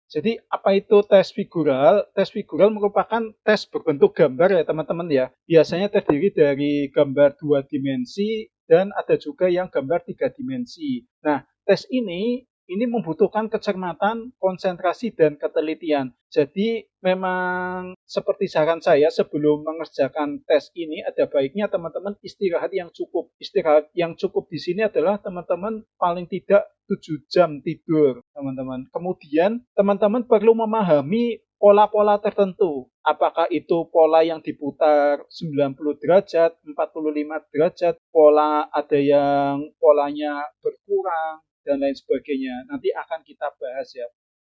Jadi apa itu tes figural? Tes figural merupakan tes berbentuk gambar ya teman-teman ya. Biasanya terdiri dari gambar 2 dimensi dan ada juga yang gambar 3 dimensi. Nah, tes ini membutuhkan kecermatan, konsentrasi, dan ketelitian. Jadi memang seperti saran saya sebelum mengerjakan tes ini ada baiknya teman-teman istirahat yang cukup. Istirahat yang cukup di sini adalah teman-teman paling tidak 7 jam tidur, teman-teman. Kemudian teman-teman perlu memahami pola-pola tertentu. Apakah itu pola yang diputar 90 derajat, 45 derajat, pola ada yang polanya berkurang, dan lain sebagainya. Nanti akan kita bahas ya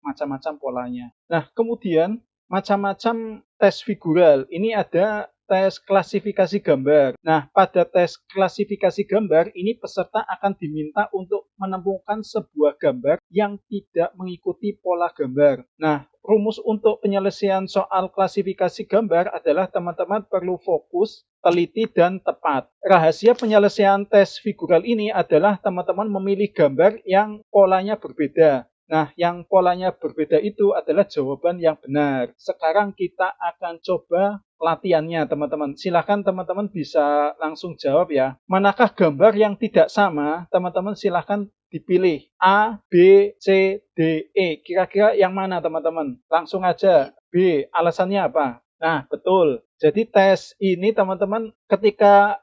macam-macam polanya. Nah, kemudian macam-macam tes figural. Ini ada tes klasifikasi gambar. Nah, pada tes klasifikasi gambar, ini peserta akan diminta untuk menemukan sebuah gambar yang tidak mengikuti pola gambar. Nah, rumus untuk penyelesaian soal klasifikasi gambar adalah teman-teman perlu fokus, teliti, dan tepat. Rahasia penyelesaian tes figural ini adalah teman-teman memilih gambar yang polanya berbeda. Nah, yang polanya berbeda itu adalah jawaban yang benar. Sekarang kita akan coba latihannya, teman-teman. Silahkan teman-teman bisa langsung jawab ya. Manakah gambar yang tidak sama? Teman-teman silahkan dipilih. A, B, C, D, E. Kira-kira yang mana, teman-teman? Langsung aja. B. Alasannya apa? Nah, betul. Jadi tes ini teman-teman ketika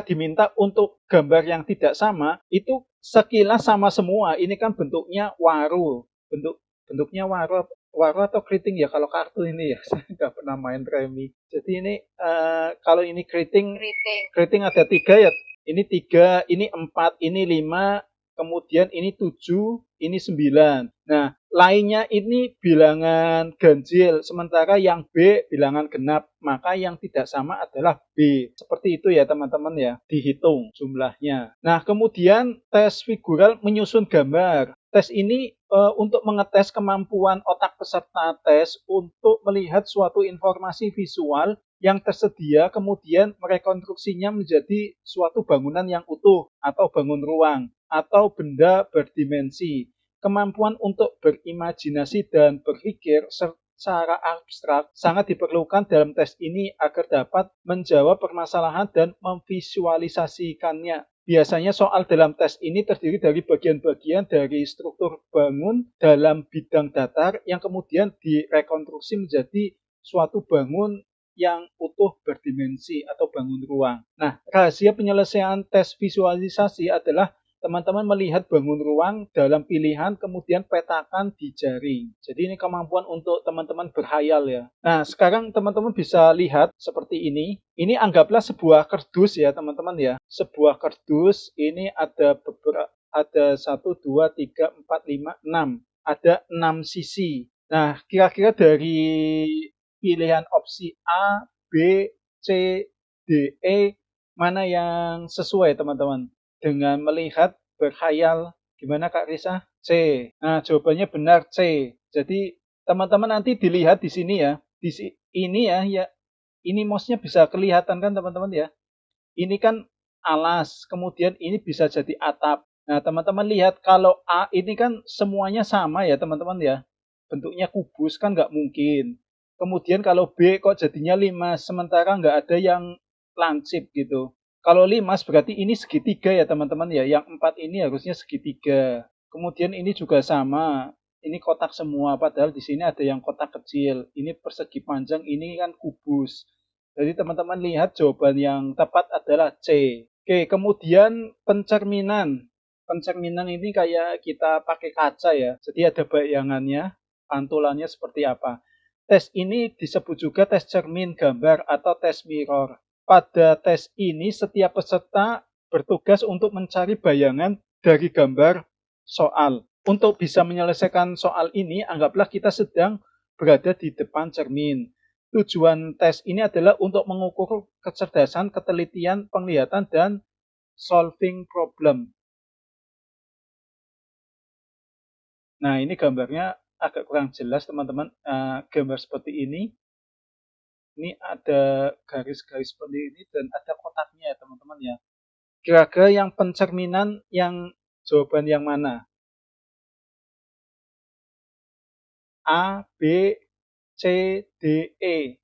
diminta untuk gambar yang tidak sama, itu sekilas sama semua. Ini kan bentuknya waru. Bentuknya waru atau keriting ya kalau kartu ini ya. Saya nggak pernah main remi. Jadi ini kalau ini keriting ada 3 ya. Ini 3, ini 4, ini 5, kemudian ini 7, ini 9. Nah, lainnya ini bilangan ganjil, sementara yang B bilangan genap, maka yang tidak sama adalah B. Seperti itu ya teman-teman ya, dihitung jumlahnya. Nah, kemudian tes figural menyusun gambar. Tes ini untuk mengetes kemampuan otak peserta tes untuk melihat suatu informasi visual yang tersedia kemudian merekonstruksinya menjadi suatu bangunan yang utuh atau bangun ruang atau benda berdimensi. Kemampuan untuk berimajinasi dan berpikir secara abstrak sangat diperlukan dalam tes ini agar dapat menjawab permasalahan dan memvisualisasikannya. Biasanya soal dalam tes ini terdiri dari bagian-bagian dari struktur bangun dalam bidang datar yang kemudian direkonstruksi menjadi suatu bangun yang utuh berdimensi atau bangun ruang. Nah, rahasia penyelesaian tes visualisasi adalah teman-teman melihat bangun ruang dalam pilihan kemudian petakan di jaring. Jadi ini kemampuan untuk teman-teman berhayal ya. Nah, sekarang teman-teman bisa lihat seperti ini. Ini anggaplah sebuah kardus ya teman-teman ya. Sebuah kardus ini ada 1, 2, 3, 4, 5, 6. Ada 6 sisi. Nah, kira-kira dari pilihan opsi A, B, C, D, E mana yang sesuai teman-teman? Dengan melihat, berkhayal. Gimana Kak Risa? C. Nah, jawabannya benar C. Jadi teman-teman nanti dilihat di sini ya. Ini ya, ini mouse-nya bisa kelihatan kan teman-teman ya. Ini kan alas, kemudian ini bisa jadi atap. Nah, teman-teman lihat kalau A ini kan semuanya sama ya teman-teman ya. Bentuknya kubus kan nggak mungkin. Kemudian kalau B kok jadinya 5, sementara nggak ada yang lancip gitu. Kalau 5 berarti ini segitiga ya teman-teman ya. Yang 4 ini harusnya segitiga. Kemudian ini juga sama. Ini kotak semua, padahal di sini ada yang kotak kecil. Ini persegi panjang, ini kan kubus. Jadi teman-teman lihat jawaban yang tepat adalah C. Oke, kemudian pencerminan. Pencerminan ini kayak kita pakai kaca ya. Jadi ada bayangannya, pantulannya seperti apa. Tes ini disebut juga tes cermin gambar atau tes mirror. Pada tes ini setiap peserta bertugas untuk mencari bayangan dari gambar soal. Untuk bisa menyelesaikan soal ini, anggaplah kita sedang berada di depan cermin. Tujuan tes ini adalah untuk mengukur kecerdasan, ketelitian, penglihatan, dan solving problem. Nah, ini gambarnya agak kurang jelas, teman-teman. Gambar seperti ini ada garis-garis seperti ini dan ada kotaknya ya, teman-teman ya. Kira-kira yang pencerminan yang jawaban yang mana? A, B, C, D, E.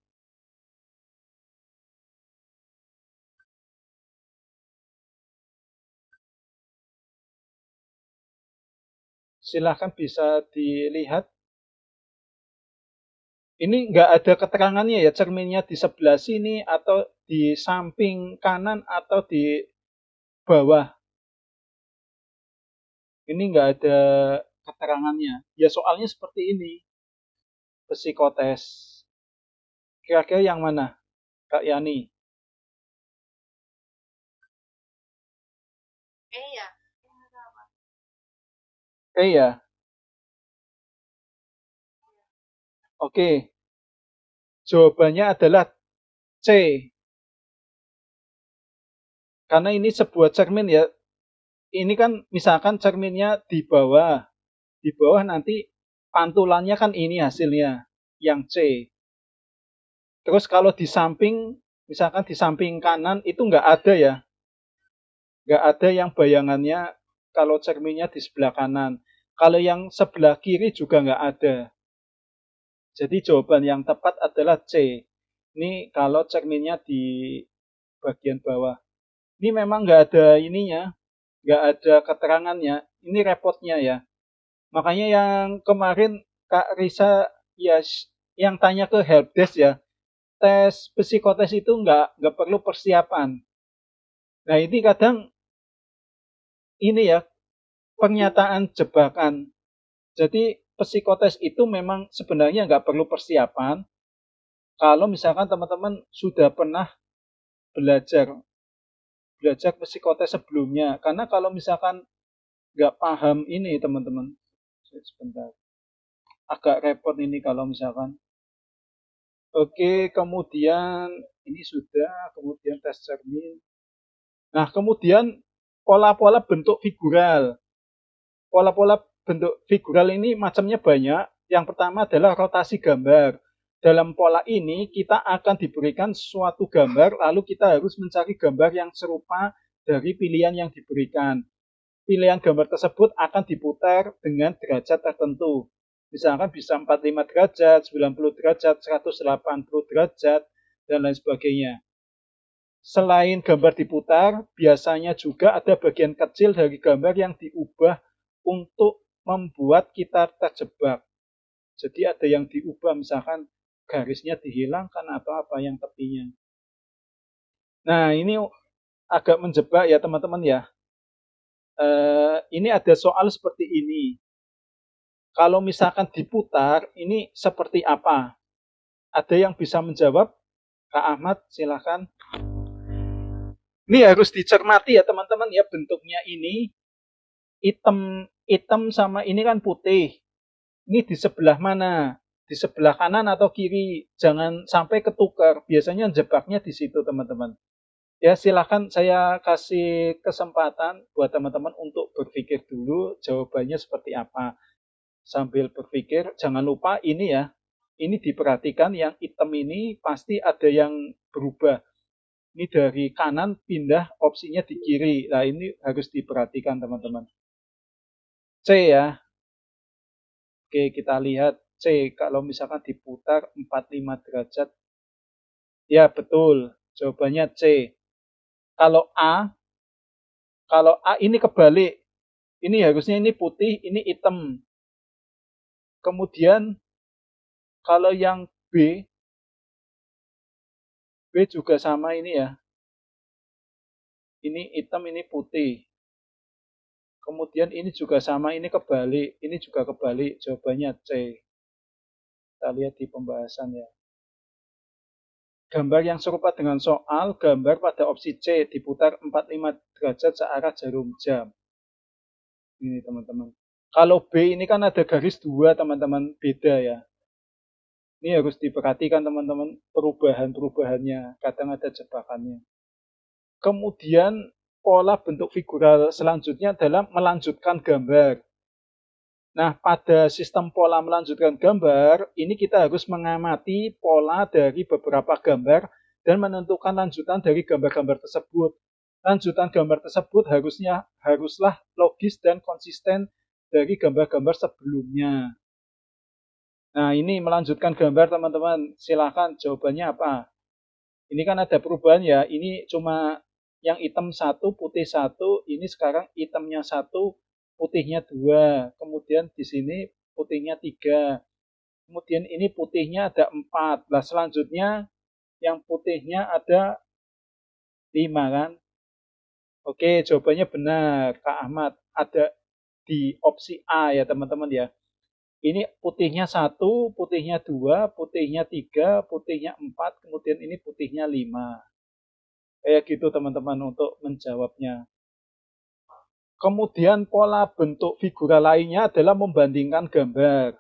Silahkan bisa dilihat. Ini nggak ada keterangannya ya, cerminnya di sebelah sini atau di samping kanan atau di bawah. Ini nggak ada keterangannya. Ya soalnya seperti ini, psikotes. Kira-kira yang mana, Kak Yani? Ya. Oke. Jawabannya adalah C. Karena ini sebuah cermin ya. Ini kan misalkan cerminnya di bawah. Di bawah nanti pantulannya kan ini hasilnya. Yang C. Terus kalau di samping, misalkan di samping kanan itu nggak ada ya. Nggak ada yang bayangannya kalau cerminnya di sebelah kanan. Kalau yang sebelah kiri juga nggak ada. Jadi jawaban yang tepat adalah C. Ini kalau cerminnya di bagian bawah. Ini memang nggak ada ininya, nggak ada keterangannya. Ini repotnya ya. Makanya yang kemarin Kak Risa ya yang tanya ke helpdesk ya, tes psikotes itu nggak perlu persiapan. Nah ini kadang ini ya pernyataan jebakan. Jadi psikotes itu memang sebenarnya nggak perlu persiapan. Kalau misalkan teman-teman sudah pernah belajar belajar psikotes sebelumnya, karena kalau misalkan nggak paham ini teman-teman, sebentar, agak repot ini kalau misalkan. Oke, kemudian ini sudah, kemudian tes cermin. Nah, kemudian pola-pola bentuk figural. Pola-pola bentuk figural ini macamnya banyak. Yang pertama adalah rotasi gambar. Dalam pola ini kita akan diberikan suatu gambar, lalu kita harus mencari gambar yang serupa dari pilihan yang diberikan. Pilihan gambar tersebut akan diputar dengan derajat tertentu. Misalkan bisa 45 derajat, 90 derajat, 180 derajat, dan lain sebagainya. Selain gambar diputar, biasanya juga ada bagian kecil dari gambar yang diubah untuk membuat kita terjebak. Jadi ada yang diubah, misalkan garisnya dihilangkan atau apa yang tepinya. Nah, ini agak menjebak ya teman-teman ya. Ini ada soal seperti ini. Kalau misalkan diputar, ini seperti apa? Ada yang bisa menjawab? Kak Ahmad, silakan. Ini harus dicermati ya teman-teman ya, bentuknya ini hitam sama ini kan putih. Ini di sebelah mana? Di sebelah kanan atau kiri? Jangan sampai ketukar. Biasanya jebaknya di situ teman-teman. Ya silakan saya kasih kesempatan buat teman-teman untuk berpikir dulu jawabannya seperti apa. Sambil berpikir, jangan lupa ini ya, ini diperhatikan yang hitam ini pasti ada yang berubah. Ini dari kanan pindah opsinya di kiri. Nah ini harus diperhatikan teman-teman. C ya. Oke kita lihat C. Kalau misalkan diputar 45 derajat. Ya betul. Jawabannya C. Kalau A. Kalau A ini kebalik. Ini harusnya ini putih, ini hitam. Kemudian kalau yang B. B juga sama ini ya. Ini hitam, ini putih. Kemudian ini juga sama, ini kebalik. Ini juga kebalik. Jawabannya C. Kita lihat di pembahasan ya. Gambar yang serupa dengan soal, gambar pada opsi C diputar 45 derajat searah jarum jam. Ini teman-teman. Kalau B ini kan ada garis 2 teman-teman, beda ya. Ini harus diperhatikan teman-teman perubahan-perubahannya. Kadang ada jebakannya. Kemudian pola bentuk figural selanjutnya adalah melanjutkan gambar. Nah, pada sistem pola melanjutkan gambar, ini kita harus mengamati pola dari beberapa gambar dan menentukan lanjutan dari gambar-gambar tersebut. Lanjutan gambar tersebut haruslah logis dan konsisten dari gambar-gambar sebelumnya. Nah, ini melanjutkan gambar teman-teman. Silahkan jawabannya apa? Ini kan ada perubahan ya. Ini cuma yang hitam satu, putih satu. Ini sekarang hitamnya satu, putihnya dua. Kemudian di sini putihnya tiga. Kemudian ini putihnya ada empat. Nah, selanjutnya yang putihnya ada lima kan? Oke, jawabannya benar, Kak Ahmad. Ada di opsi A ya teman-teman ya. Ini putihnya satu, putihnya dua, putihnya tiga, putihnya empat, kemudian ini putihnya lima. Kayak gitu teman-teman untuk menjawabnya. Kemudian pola bentuk figura lainnya adalah membandingkan gambar.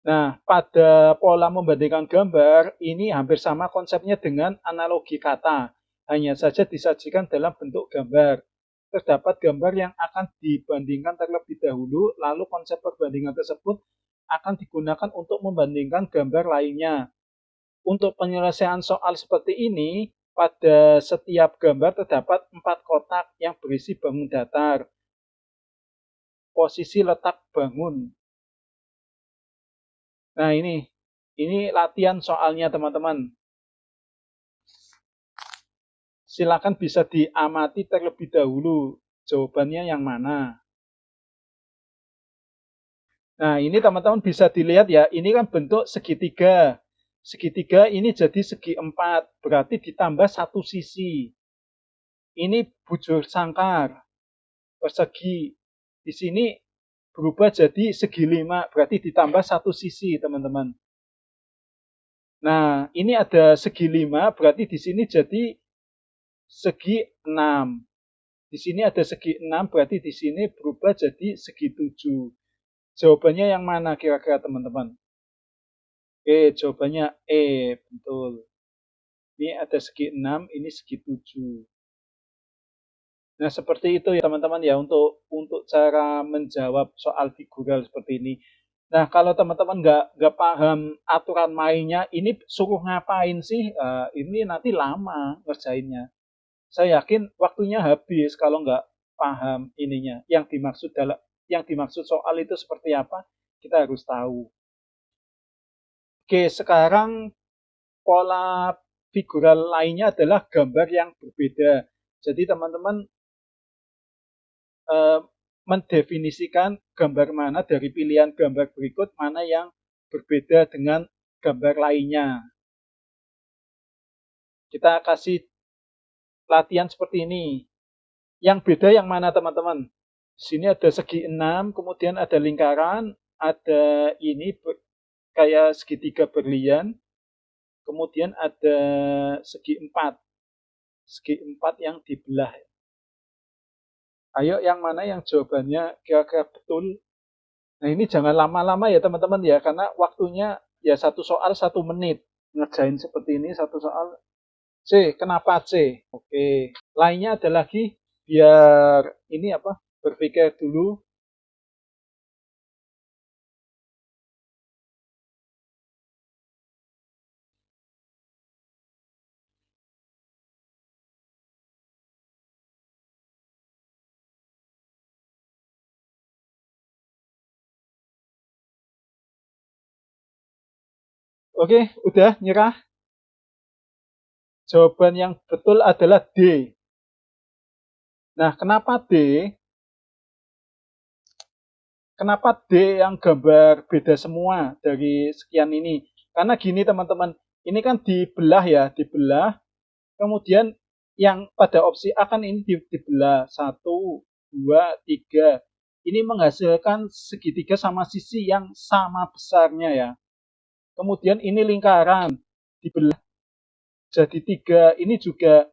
Nah, pada pola membandingkan gambar, ini hampir sama konsepnya dengan analogi kata. Hanya saja disajikan dalam bentuk gambar. Terdapat gambar yang akan dibandingkan terlebih dahulu, lalu konsep perbandingan tersebut akan digunakan untuk membandingkan gambar lainnya. Untuk penyelesaian soal seperti ini, pada setiap gambar terdapat 4 kotak yang berisi bangun datar. Posisi letak bangun. Nah, ini latihan soalnya teman-teman. Silakan bisa diamati terlebih dahulu jawabannya yang mana. Nah, ini teman-teman bisa dilihat ya, ini kan bentuk segitiga. Segitiga ini jadi segi 4, berarti ditambah satu sisi. Ini bujur sangkar, persegi. Di sini berubah jadi segi 5, berarti ditambah satu sisi, teman-teman. Nah, ini ada segi 5, berarti di sini jadi segi 6. Di sini ada segi 6, berarti di sini berubah jadi segi 7. Jawabannya yang mana kira-kira teman-teman? Oke, jawabannya E, betul. Ini ada segi 6, ini segi 7. Nah, seperti itu ya teman-teman ya untuk cara menjawab soal figural seperti ini. Nah, kalau teman-teman nggak paham aturan mainnya, ini suruh ngapain sih? Ini nanti lama ngerjainnya. Saya yakin waktunya habis kalau nggak paham ininya. Yang dimaksud soal itu seperti apa? Kita harus tahu. Oke, sekarang pola figural lainnya adalah gambar yang berbeda. Jadi teman-teman mendefinisikan gambar mana dari pilihan gambar berikut mana yang berbeda dengan gambar lainnya. Kita kasih latihan seperti ini. Yang beda yang mana teman-teman? Di sini ada segi 6, kemudian ada lingkaran, ada ini kayak segitiga berlian, kemudian ada segi 4. Segi 4 yang dibelah. Ayo yang mana yang jawabannya kira-kira betul? Nah ini jangan lama-lama ya teman-teman ya, karena waktunya ya satu soal 1 menit. Ngerjain seperti ini satu soal. C, kenapa C? Oke, lainnya ada lagi biar ini apa? Berpikir dulu. Oke, udah nyerah. Jawaban yang betul adalah D. Nah, kenapa D? Kenapa D yang gambar beda semua dari sekian ini? Karena gini teman-teman, ini kan dibelah ya, dibelah. Kemudian yang pada opsi A kan ini dibelah 1, 2, 3. Ini menghasilkan segitiga sama sisi yang sama besarnya ya. Kemudian ini lingkaran dibelah jadi 3. Ini juga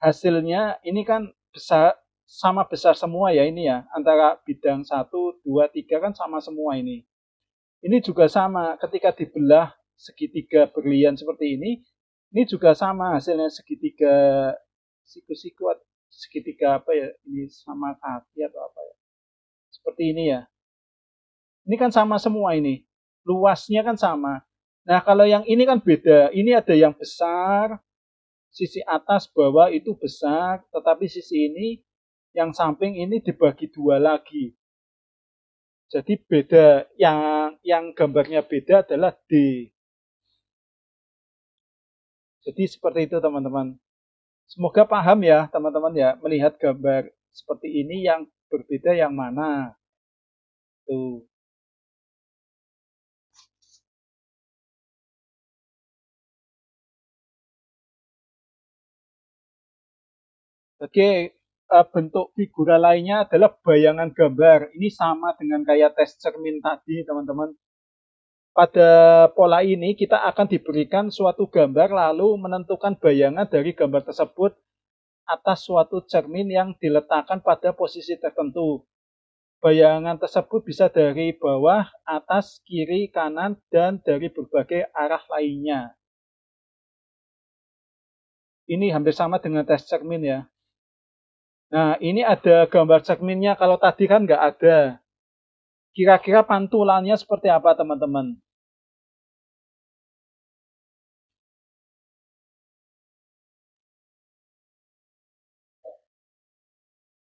hasilnya ini kan besar sama besar semua ya ini ya. Antara bidang 1, 2, 3 kan sama semua ini. Ini juga sama ketika dibelah segitiga berlian seperti ini juga sama hasilnya segitiga siku-siku segitiga apa ya? Ini sama kaki atau apa ya? Seperti ini ya. Ini kan sama semua ini. Luasnya kan sama. Nah, kalau yang ini kan beda. Ini ada yang besar, sisi atas bawah itu besar, tetapi sisi ini yang samping ini dibagi 2 lagi. Jadi beda, yang gambarnya beda adalah D. Jadi seperti itu teman-teman. Semoga paham ya teman-teman ya, melihat gambar seperti ini yang berbeda yang mana. Tuh. Oke, bentuk figura lainnya adalah bayangan gambar. Ini sama dengan kayak tes cermin tadi teman-teman. Pada pola ini kita akan diberikan suatu gambar lalu menentukan bayangan dari gambar tersebut atas suatu cermin yang diletakkan pada posisi tertentu. Bayangan tersebut bisa dari bawah, atas, kiri, kanan, dan dari berbagai arah lainnya. Ini hampir sama dengan tes cermin ya. Nah, ini ada gambar cerminnya. Kalau tadi kan nggak ada. Kira-kira pantulannya seperti apa, teman-teman?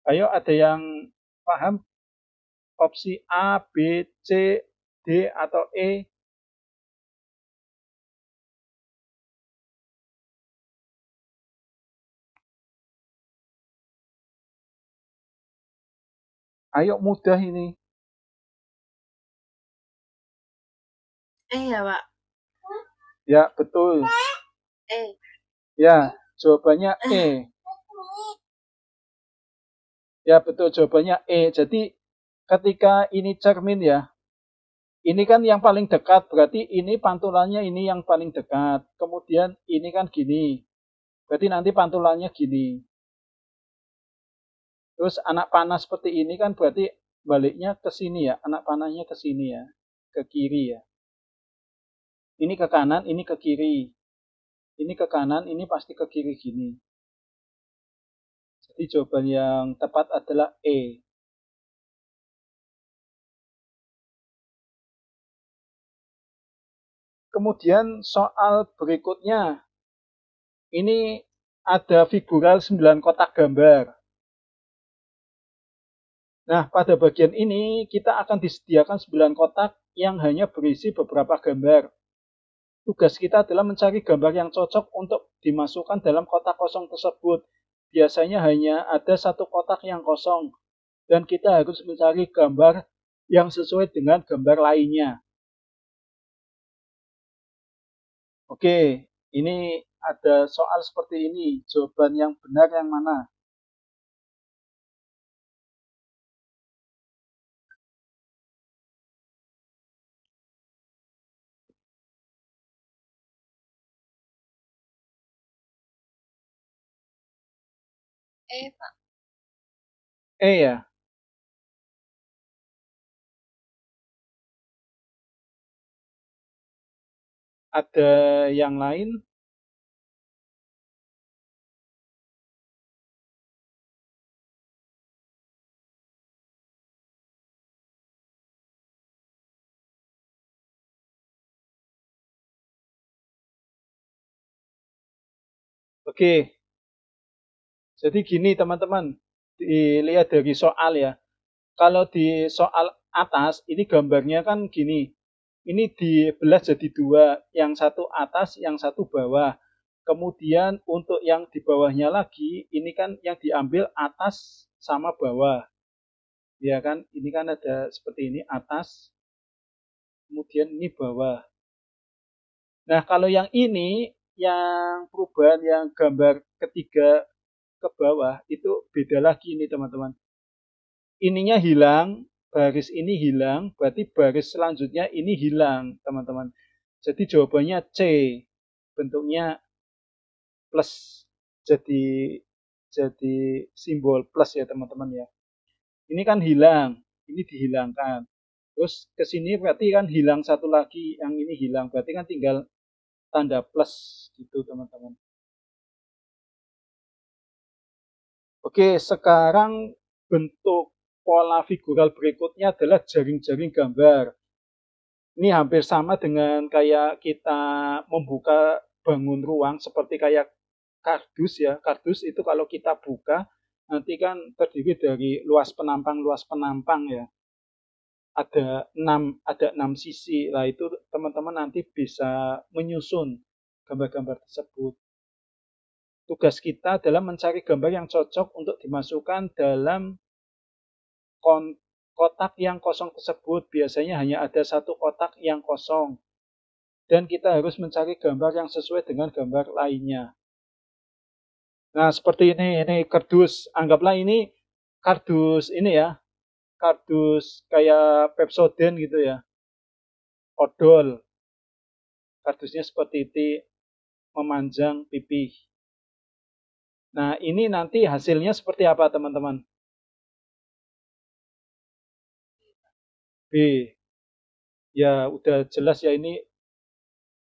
Ayo, ada yang paham? Opsi A, B, C, D, atau E? Ayo, mudah ini. Ya, Pak. Ya, betul. Ya, jawabannya E. Ya, betul. Jawabannya E. Jadi, ketika ini cermin ya, ini kan yang paling dekat. Berarti ini pantulannya ini yang paling dekat. Kemudian ini kan gini. Berarti nanti pantulannya gini. Terus anak panah seperti ini kan berarti baliknya ke sini ya. Anak panahnya ke sini ya. Ke kiri ya. Ini ke kanan, ini ke kiri. Ini ke kanan, ini pasti ke kiri gini. Jadi jawaban yang tepat adalah E. Kemudian soal berikutnya. Ini ada figural 9 kotak gambar. Nah, pada bagian ini kita akan disediakan 9 kotak yang hanya berisi beberapa gambar. Tugas kita adalah mencari gambar yang cocok untuk dimasukkan dalam kotak kosong tersebut. Biasanya hanya ada satu kotak yang kosong, dan kita harus mencari gambar yang sesuai dengan gambar lainnya. Oke, ini ada soal seperti ini. Jawaban yang benar yang mana? Pak. E ya? Ada yang lain? Oke, jadi gini teman-teman, dilihat dari soal ya. Kalau di soal atas, ini gambarnya kan gini. Ini dibelah jadi dua, yang satu atas, yang satu bawah. Kemudian untuk yang di bawahnya lagi, ini kan yang diambil atas sama bawah. Ya kan, ini kan ada seperti ini, atas, kemudian ini bawah. Nah, kalau yang ini, yang perubahan yang gambar ketiga ke bawah, itu beda lagi ini teman-teman. Ininya hilang, baris ini hilang, berarti baris selanjutnya ini hilang, teman-teman. Jadi jawabannya C. Bentuknya plus. Jadi simbol plus ya, teman-teman ya. Ini kan hilang, ini dihilangkan. Terus ke sini berarti kan hilang satu lagi, yang ini hilang. Berarti kan tinggal tanda plus gitu, teman-teman. Oke, sekarang bentuk pola figural berikutnya adalah jaring-jaring gambar. Ini hampir sama dengan kayak kita membuka bangun ruang seperti kayak kardus ya. Kardus itu kalau kita buka nanti kan terdiri dari luas penampang ya. ada enam sisi. Lah itu teman-teman nanti bisa menyusun gambar-gambar tersebut. Tugas kita adalah mencari gambar yang cocok untuk dimasukkan dalam kotak yang kosong tersebut. Biasanya hanya ada satu kotak yang kosong. Dan kita harus mencari gambar yang sesuai dengan gambar lainnya. Nah, seperti ini kardus. Anggaplah ini kardus ini ya. Kardus kayak Pepsodent gitu ya. Odol. Kardusnya seperti itu, memanjang pipih. Nah, ini nanti hasilnya seperti apa, teman-teman? B. Ya, udah jelas ya, ini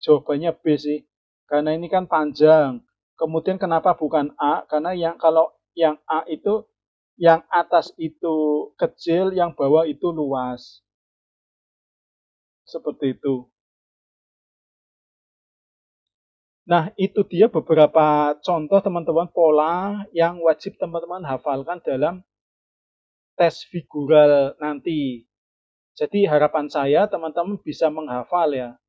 jawabannya B sih. Karena ini kan panjang. Kemudian kenapa bukan A? Karena kalau yang A itu, yang atas itu kecil, yang bawah itu luas. Seperti itu. Nah, itu dia beberapa contoh teman-teman pola yang wajib teman-teman hafalkan dalam tes figural nanti. Jadi harapan saya teman-teman bisa menghafal ya.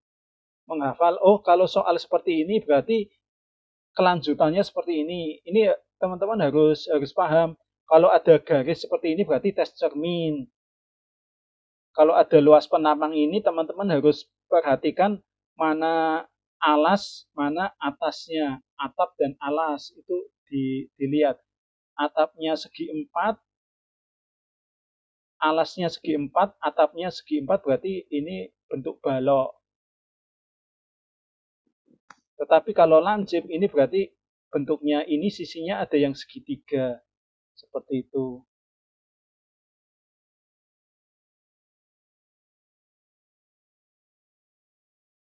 Menghafal, oh kalau soal seperti ini berarti kelanjutannya seperti ini. Ini teman-teman harus paham. Kalau ada garis seperti ini berarti tes cermin. Kalau ada luas penambang ini teman-teman harus perhatikan mana alas, mana atasnya. Atap dan alas itu dilihat. Atapnya segi 4, alasnya segi 4, atapnya segi 4 berarti ini bentuk balok. Tetapi kalau lancip ini berarti bentuknya ini sisinya ada yang segitiga. Seperti itu.